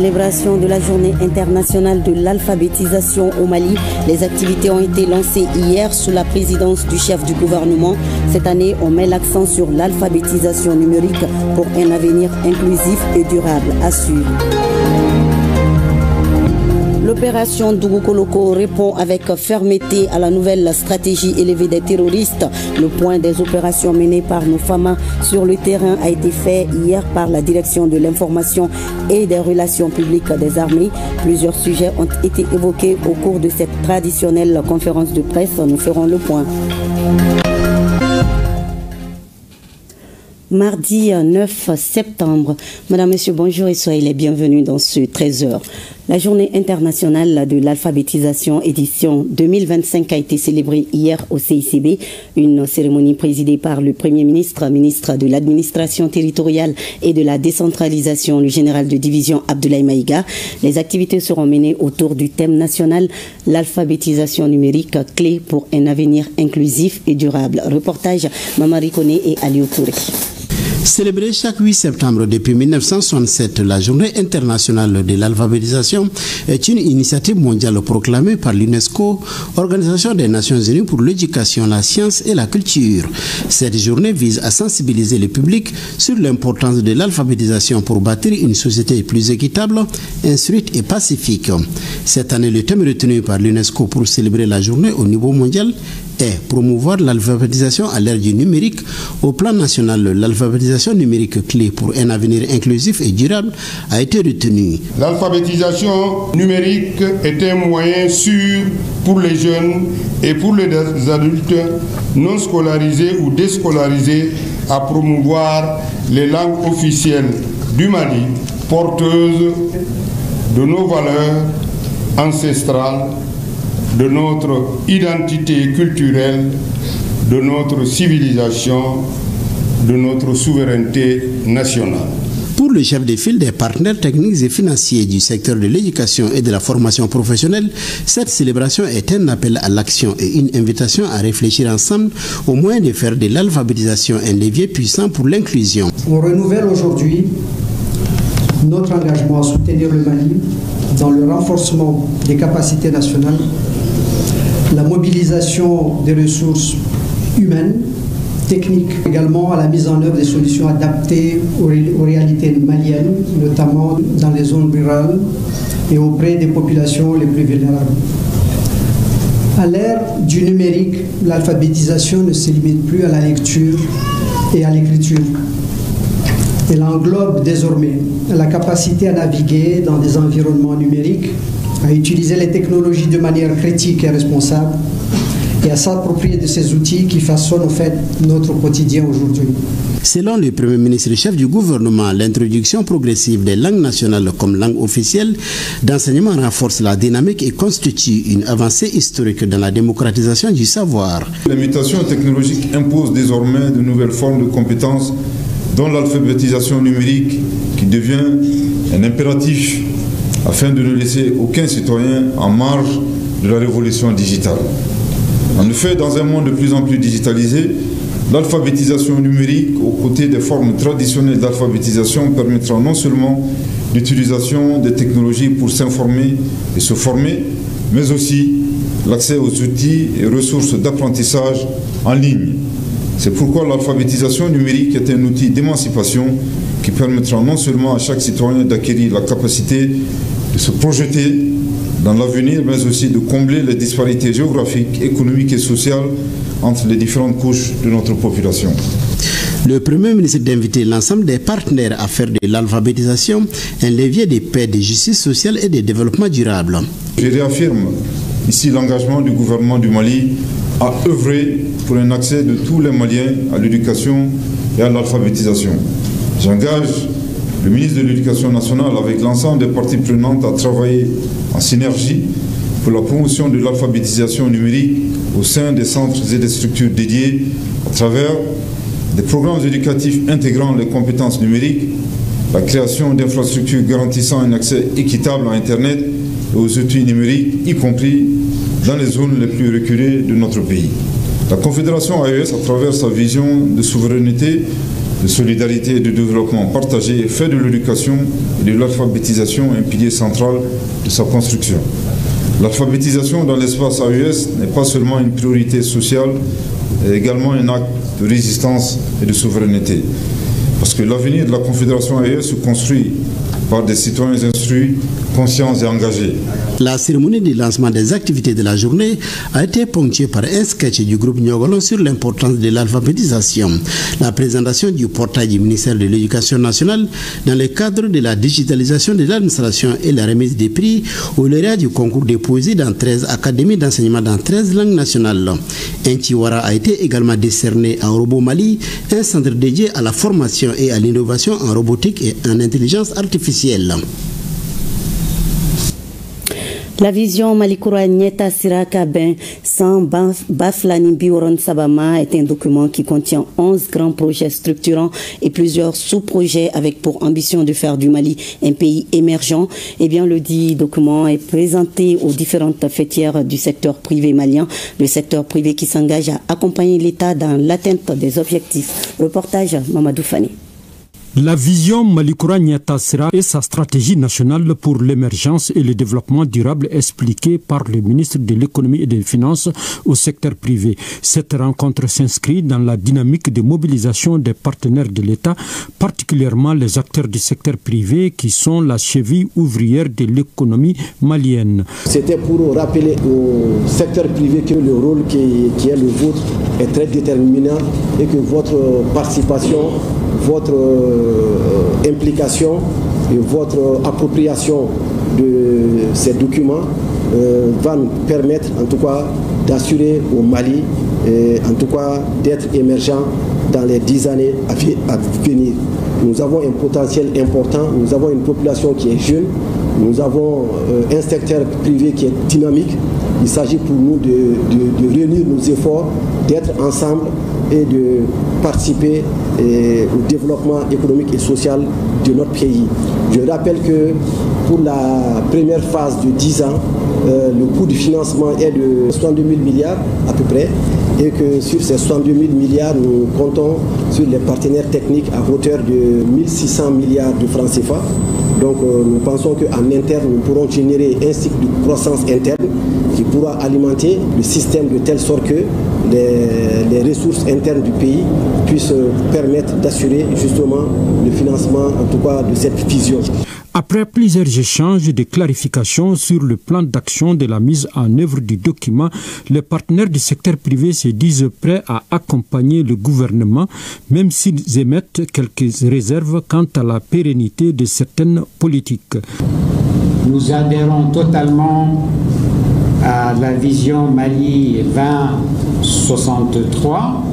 Célébration de la journée internationale de l'alphabétisation au Mali. Les activités ont été lancées hier sous la présidence du chef du gouvernement. Cette année, on met l'accent sur l'alphabétisation numérique pour un avenir inclusif et durable à suivre. L'opération Dougukoloko répond avec fermeté à la nouvelle stratégie élevée des terroristes. Le point des opérations menées par nos FAMA sur le terrain a été fait hier par la direction de l'information et des relations publiques des armées. Plusieurs sujets ont été évoqués au cours de cette traditionnelle conférence de presse. Nous ferons le point. Mardi 9 septembre. Madame, Monsieur, bonjour et soyez les bienvenus dans ce 13h. La journée internationale de l'alphabétisation édition 2025 a été célébrée hier au CICB. Une cérémonie présidée par le Premier ministre, ministre de l'administration territoriale et de la décentralisation, le général de division Abdoulaye Maïga. Les activités seront menées autour du thème national, l'alphabétisation numérique, clé pour un avenir inclusif et durable. Reportage Mamari Kone et Aliou Touré. Célébrée chaque 8 septembre depuis 1967, la journée internationale de l'alphabétisation est une initiative mondiale proclamée par l'UNESCO, Organisation des Nations Unies pour l'éducation, la science et la culture. Cette journée vise à sensibiliser le public sur l'importance de l'alphabétisation pour bâtir une société plus équitable, instruite et pacifique. Cette année, le thème retenu par l'UNESCO pour célébrer la journée au niveau mondial est promouvoir l'alphabétisation à l'ère du numérique. Au plan national, l'alphabétisation numérique clé pour un avenir inclusif et durable a été retenue. L'alphabétisation numérique est un moyen sûr pour les jeunes et pour les adultes non scolarisés ou déscolarisés à promouvoir les langues officielles du Mali, porteuses de nos valeurs ancestrales, de notre identité culturelle, de notre civilisation, de notre souveraineté nationale. Pour le chef de file des partenaires techniques et financiers du secteur de l'éducation et de la formation professionnelle, cette célébration est un appel à l'action et une invitation à réfléchir ensemble au moyen de faire de l'alphabétisation un levier puissant pour l'inclusion. On renouvelle aujourd'hui notre engagement à soutenir le Mali dans le renforcement des capacités nationales, la mobilisation des ressources humaines, techniques, également à la mise en œuvre des solutions adaptées aux réalités maliennes, notamment dans les zones rurales et auprès des populations les plus vulnérables. À l'ère du numérique, l'alphabétisation ne se limite plus à la lecture et à l'écriture. Elle englobe désormais la capacité à naviguer dans des environnements numériques, à utiliser les technologies de manière critique et responsable et à s'approprier de ces outils qui façonnent en fait notre quotidien aujourd'hui. Selon le Premier ministre et chef du gouvernement, l'introduction progressive des langues nationales comme langue officielle d'enseignement renforce la dynamique et constitue une avancée historique dans la démocratisation du savoir. Les mutations technologiques imposent désormais de nouvelles formes de compétences, dont l'alphabétisation numérique qui devient un impératif afin de ne laisser aucun citoyen en marge de la révolution digitale. En effet, dans un monde de plus en plus digitalisé, l'alphabétisation numérique, aux côtés des formes traditionnelles d'alphabétisation, permettra non seulement l'utilisation des technologies pour s'informer et se former, mais aussi l'accès aux outils et ressources d'apprentissage en ligne. C'est pourquoi l'alphabétisation numérique est un outil d'émancipation qui permettra non seulement à chaque citoyen d'acquérir la capacité de se projeter dans l'avenir, mais aussi de combler les disparités géographiques, économiques et sociales entre les différentes couches de notre population. Le Premier ministre d'inviter l'ensemble des partenaires à faire de l'alphabétisation un levier de paix, de justice sociale et de développement durable. Je réaffirme ici l'engagement du gouvernement du Mali à œuvrer pour un accès de tous les Maliens à l'éducation et à l'alphabétisation. J'engage le ministre de l'Éducation nationale avec l'ensemble des parties prenantes à travailler en synergie pour la promotion de l'alphabétisation numérique au sein des centres et des structures dédiées à travers des programmes éducatifs intégrant les compétences numériques, la création d'infrastructures garantissant un accès équitable à Internet et aux outils numériques, y compris dans les zones les plus reculées de notre pays. La Confédération AES, à travers sa vision de souveraineté, de solidarité et de développement partagé et fait de l'éducation et de l'alphabétisation un pilier central de sa construction. L'alphabétisation dans l'espace AES n'est pas seulement une priorité sociale, mais également un acte de résistance et de souveraineté. Parce que l'avenir de la Confédération AES se construit par des citoyens instruits, conscients et engagés. La cérémonie de lancement des activités de la journée a été ponctuée par un sketch du groupe Nyogolon sur l'importance de l'alphabétisation, la présentation du portail du ministère de l'Éducation nationale dans le cadre de la digitalisation de l'administration et la remise des prix au lauréat du concours de poésie dans 13 académies d'enseignement dans 13 langues nationales. Un Tiwara a été également décerné à Robo Mali, un centre dédié à la formation et à l'innovation en robotique et en intelligence artificielle. La vision Malikura Nyeta Siraka Ben sans Baflani Bioron Sabama est un document qui contient 11 grands projets structurants et plusieurs sous-projets avec pour ambition de faire du Mali un pays émergent. Eh bien, le dit document est présenté aux différentes fêtières du secteur privé malien, le secteur privé qui s'engage à accompagner l'État dans l'atteinte des objectifs. Reportage Mamadou Fani. La vision Malikura Nyeta Sira et sa stratégie nationale pour l'émergence et le développement durable expliquée par le ministre de l'économie et des finances au secteur privé. Cette rencontre s'inscrit dans la dynamique de mobilisation des partenaires de l'État, particulièrement les acteurs du secteur privé qui sont la cheville ouvrière de l'économie malienne. C'était pour rappeler au secteur privé que le rôle qui est le vôtre est très déterminant et que votre participation, votre implication et votre appropriation de ces documents va nous permettre en tout cas d'assurer au Mali en tout cas d'être émergent dans les 10 années à venir. Nous avons un potentiel important, nous avons une population qui est jeune, nous avons un secteur privé qui est dynamique. Il s'agit pour nous de réunir nos efforts, d'être ensemble et de participer au développement économique et social de notre pays. Je rappelle que pour la première phase de 10 ans, le coût du financement est de 62 000 milliards à peu près, et que sur ces 62 000 milliards, nous comptons sur les partenaires techniques à hauteur de 1600 milliards de francs CFA. Donc nous pensons qu'en interne, nous pourrons générer un cycle de croissance interne qui pourra alimenter le système de telle sorte que les ressources internes du pays puissent permettre d'assurer justement le financement en tout cas de cette vision. Après plusieurs échanges de clarifications sur le plan d'action de la mise en œuvre du document, les partenaires du secteur privé se disent prêts à accompagner le gouvernement, même s'ils émettent quelques réserves quant à la pérennité de certaines politiques. Nous adhérons totalement à la vision Mali 2063,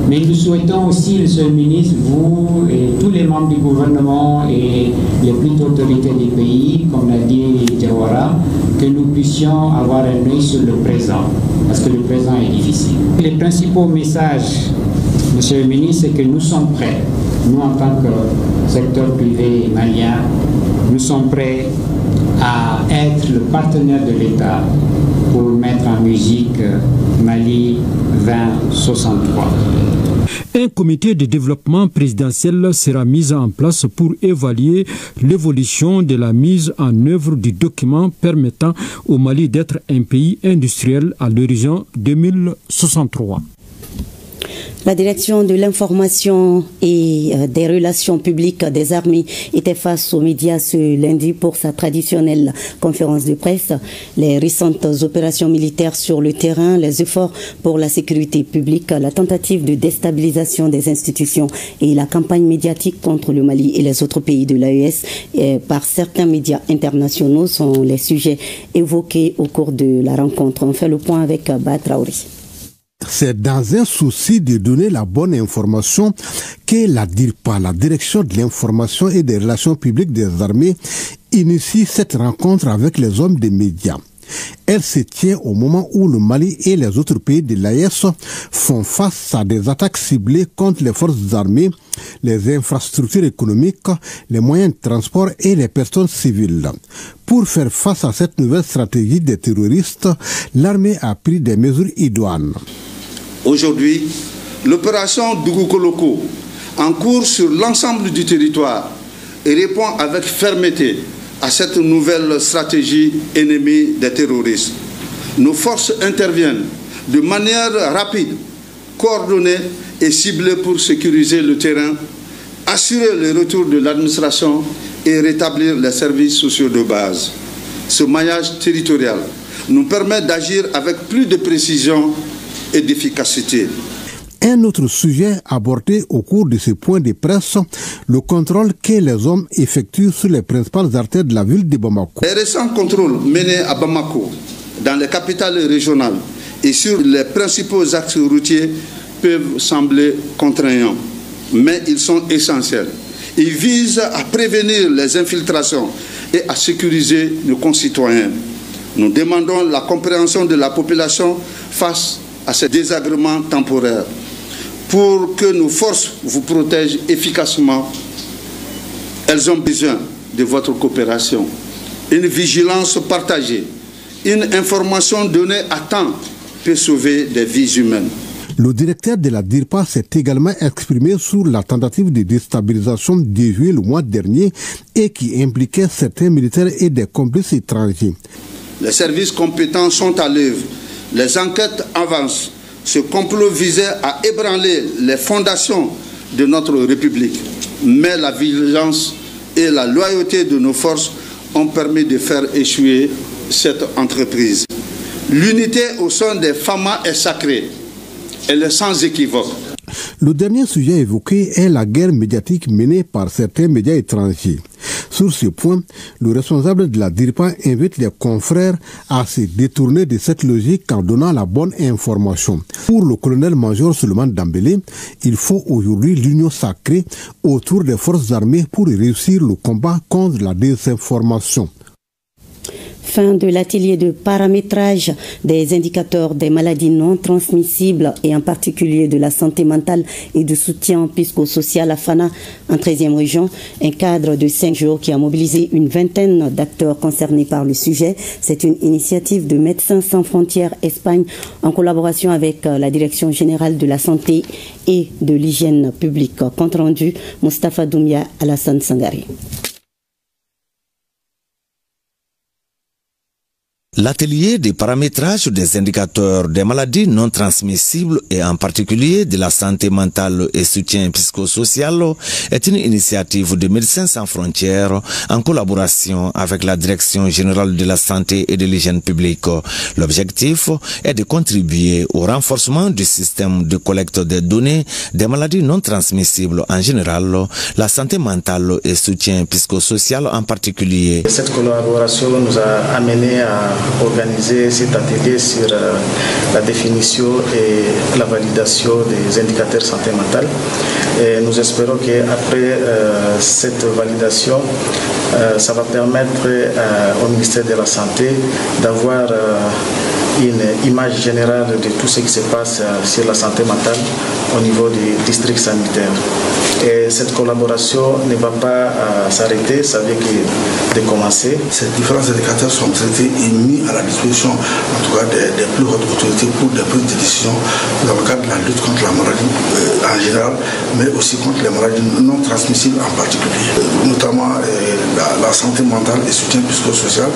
mais nous souhaitons aussi, Monsieur le ministre, vous et tous les membres du gouvernement et les plus hautes autorités du pays, comme l'a dit Diawara, que nous puissions avoir un œil sur le présent, parce que le présent est difficile. Les principaux messages, Monsieur le ministre, c'est que nous sommes prêts, nous en tant que secteur privé malien, nous sommes prêts à être le partenaire de l'État pour mettre en musique Mali 2063. Un comité de développement présidentiel sera mis en place pour évaluer l'évolution de la mise en œuvre du document permettant au Mali d'être un pays industriel à l'horizon 2063. La direction de l'information et des relations publiques des armées était face aux médias ce lundi pour sa traditionnelle conférence de presse. Les récentes opérations militaires sur le terrain, les efforts pour la sécurité publique, la tentative de déstabilisation des institutions et la campagne médiatique contre le Mali et les autres pays de l'AES par certains médias internationaux sont les sujets évoqués au cours de la rencontre. On fait le point avec Batraouri. C'est dans un souci de donner la bonne information que la DIRPA, la Direction de l'information et des relations publiques des armées, initie cette rencontre avec les hommes des médias. Elle se tient au moment où le Mali et les autres pays de l'AES font face à des attaques ciblées contre les forces armées, les infrastructures économiques, les moyens de transport et les personnes civiles. Pour faire face à cette nouvelle stratégie des terroristes, l'armée a pris des mesures idoines. Aujourd'hui, l'opération Dougoukoloko en cours sur l'ensemble du territoire et répond avec fermeté à cette nouvelle stratégie ennemie des terroristes. Nos forces interviennent de manière rapide, coordonnée et ciblée pour sécuriser le terrain, assurer le retour de l'administration et rétablir les services sociaux de base. Ce maillage territorial nous permet d'agir avec plus de précision et d'efficacité. Un autre sujet abordé au cours de ce point de presse, le contrôle que les hommes effectuent sur les principales artères de la ville de Bamako. Les récents contrôles menés à Bamako, dans les capitales régionales et sur les principaux axes routiers peuvent sembler contraignants, mais ils sont essentiels. Ils visent à prévenir les infiltrations et à sécuriser nos concitoyens. Nous demandons la compréhension de la population face à ces désagréments temporaires pour que nos forces vous protègent efficacement. Elles ont besoin de votre coopération, une vigilance partagée, une information donnée à temps peut sauver des vies humaines. Le directeur de la DIRPA s'est également exprimé sur la tentative de déstabilisation déjouée le mois dernier et qui impliquait certains militaires et des complices étrangers. Les services compétents sont à l'œuvre. Les enquêtes avancent. Ce complot visait à ébranler les fondations de notre République. Mais la vigilance et la loyauté de nos forces ont permis de faire échouer cette entreprise. L'unité au sein des FAMA est sacrée. Elle est sans équivoque. Le dernier sujet évoqué est la guerre médiatique menée par certains médias étrangers. Sur ce point, le responsable de la DIRPA invite les confrères à se détourner de cette logique en donnant la bonne information. Pour le colonel-major Suleiman Dambélé, il faut aujourd'hui l'union sacrée autour des forces armées pour réussir le combat contre la désinformation. Fin de l'atelier de paramétrage des indicateurs des maladies non transmissibles et en particulier de la santé mentale et du soutien psychosocial à Fana en 13e région. Un cadre de 5 jours qui a mobilisé une vingtaine d'acteurs concernés par le sujet. C'est une initiative de Médecins sans frontières Espagne en collaboration avec la Direction générale de la santé et de l'hygiène publique. Compte rendu, Moustapha Doumia, Alassane Sangari. L'atelier de paramétrage des indicateurs des maladies non transmissibles et en particulier de la santé mentale et soutien psychosocial est une initiative de Médecins sans frontières en collaboration avec la Direction générale de la santé et de l'hygiène publique. L'objectif est de contribuer au renforcement du système de collecte des données des maladies non transmissibles en général, la santé mentale et soutien psychosocial en particulier. Cette collaboration nous a amené à organiser cet atelier sur la définition et la validation des indicateurs santé mentale. Et nous espérons qu'après cette validation, ça va permettre au ministère de la Santé d'avoir une image générale de tout ce qui se passe sur la santé mentale au niveau des districts sanitaires. Et cette collaboration ne va pas s'arrêter, ça veut que de commencer. Ces différents indicateurs sont traités et mis à la disposition, en tout cas, des plus hautes autorités pour des prises de décision dans le cadre de la lutte contre la maladie en général, mais aussi contre les maladies non transmissibles en particulier, notamment la santé mentale et soutien psychosocial,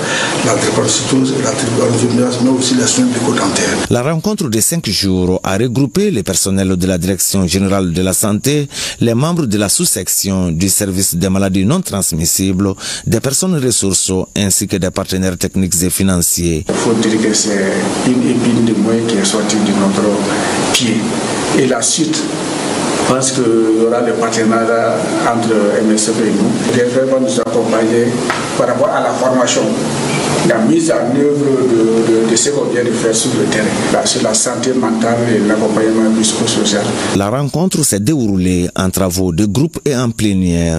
la drépanocytose et la trichomoniase, mais aussi les soins bucco-dentaires. La rencontre de 5 jours a regroupé les personnels de la Direction générale de la santé, les membres de la sous-section du service des maladies non transmissibles, des personnes ressources ainsi que des partenaires techniques et financiers. Il faut dire que c'est une épine de moyens qui est sortie de notre pied. Et la suite, je pense qu'il y aura des partenariats entre MSF et nous. Les frères vont nous accompagner par rapport à la formation, la mise en œuvre de ce qu'on vient de faire sur le terrain, sur la santé mentale et l'accompagnement psychosocial. La rencontre s'est déroulée en travaux de groupe et en plénière.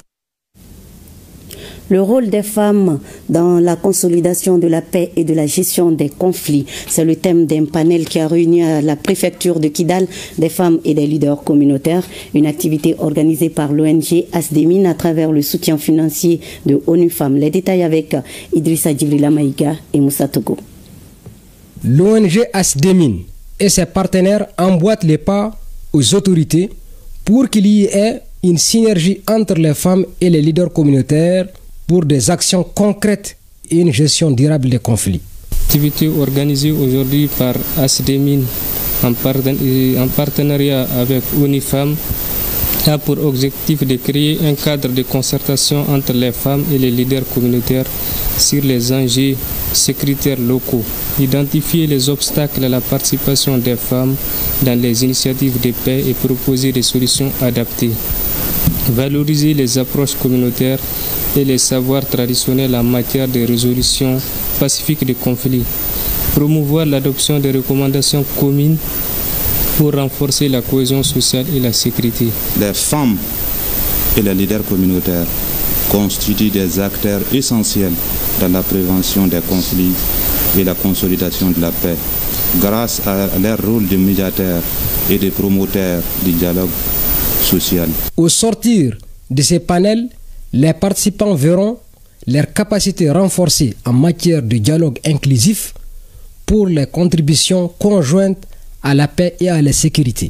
Le rôle des femmes dans la consolidation de la paix et de la gestion des conflits, c'est le thème d'un panel qui a réuni à la préfecture de Kidal des femmes et des leaders communautaires, une activité organisée par l'ONG Asdemin à travers le soutien financier de ONU Femmes. Les détails avec Idrissa Djibrila Maïga et Moussa Togo. L'ONG Asdemin et ses partenaires emboîtent les pas aux autorités pour qu'il y ait une synergie entre les femmes et les leaders communautaires pour des actions concrètes et une gestion durable des conflits. Activité organisée aujourd'hui par ASDEMIN en partenariat avec UNIFEM a pour objectif de créer un cadre de concertation entre les femmes et les leaders communautaires sur les enjeux sécuritaires locaux, identifier les obstacles à la participation des femmes dans les initiatives de paix et proposer des solutions adaptées, valoriser les approches communautaires et les savoirs traditionnels en matière de résolution pacifique des conflits, promouvoir l'adoption des recommandations communes pour renforcer la cohésion sociale et la sécurité. Les femmes et les leaders communautaires constituent des acteurs essentiels dans la prévention des conflits et la consolidation de la paix, grâce à leur rôle de médiateurs et de promoteurs du dialogue social. Au sortir de ces panels, les participants verront leurs capacités renforcées en matière de dialogue inclusif pour les contributions conjointes à la paix et à la sécurité.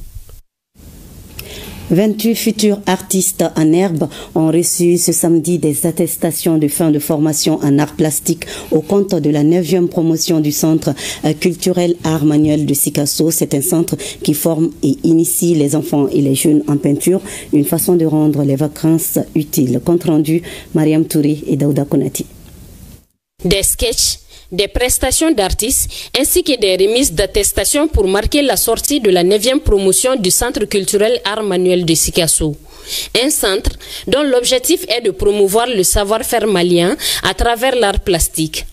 28 futurs artistes en herbe ont reçu ce samedi des attestations de fin de formation en art plastique au compte de la 9e promotion du Centre culturel art manuel de Sikasso. C'est un centre qui forme et initie les enfants et les jeunes en peinture, une façon de rendre les vacances utiles. Compte rendu, Mariam Touré et Daouda Konati. Des sketchs, des prestations d'artistes ainsi que des remises d'attestations pour marquer la sortie de la 9e promotion du Centre culturel art manuel de Sikasso. Un centre dont l'objectif est de promouvoir le savoir-faire malien à travers l'art plastique.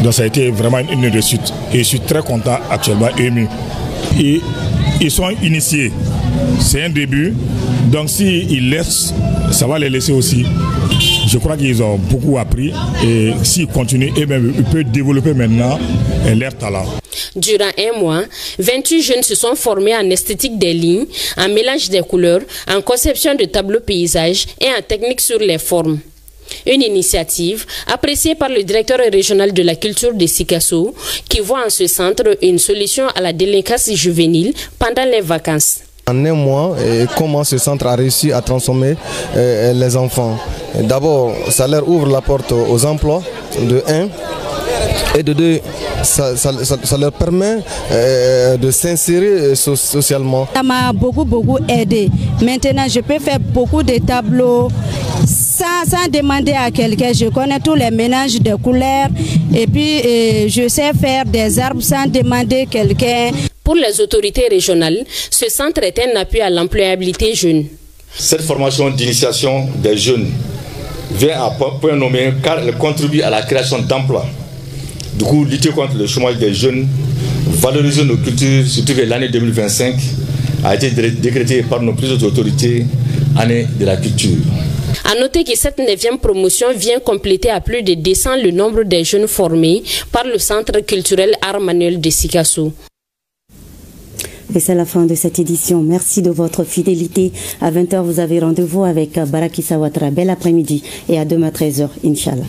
Donc ça a été vraiment une réussite et je suis très content, actuellement ému. Et ils sont initiés, c'est un début, donc s'ils laissent, ça va les laisser aussi. Je crois qu'ils ont beaucoup appris et s'ils continuent, ils peuvent développer maintenant leur talent. Durant un mois, 28 jeunes se sont formés en esthétique des lignes, en mélange des couleurs, en conception de tableaux paysages et en technique sur les formes. Une initiative appréciée par le directeur régional de la culture de Sikasso qui voit en ce centre une solution à la délinquance juvénile pendant les vacances. En un mois, comment ce centre a réussi à transformer les enfants. D'abord, ça leur ouvre la porte aux emplois, de 1, et de 2, ça leur permet de s'insérer socialement. Ça m'a beaucoup aidé. Maintenant, je peux faire beaucoup de tableaux sans demander à quelqu'un. Je connais tous les mélanges de couleurs et puis je sais faire des arbres sans demander à quelqu'un. Pour les autorités régionales, ce centre est un appui à l'employabilité jeune. Cette formation d'initiation des jeunes vient à point nommé car elle contribue à la création d'emplois. Du coup, lutter contre le chômage des jeunes, valoriser nos cultures, surtout que l'année 2025 a été décrétée par nos plus hautes autorités, année de la culture. A noter que cette 9e promotion vient compléter à plus de 200 le nombre des jeunes formés par le Centre culturel art manuel de Sikasso. Et c'est la fin de cette édition. Merci de votre fidélité. À 20h, vous avez rendez-vous avec Baraki Sawatra. Bel après-midi et à demain 13h, Inch'Allah.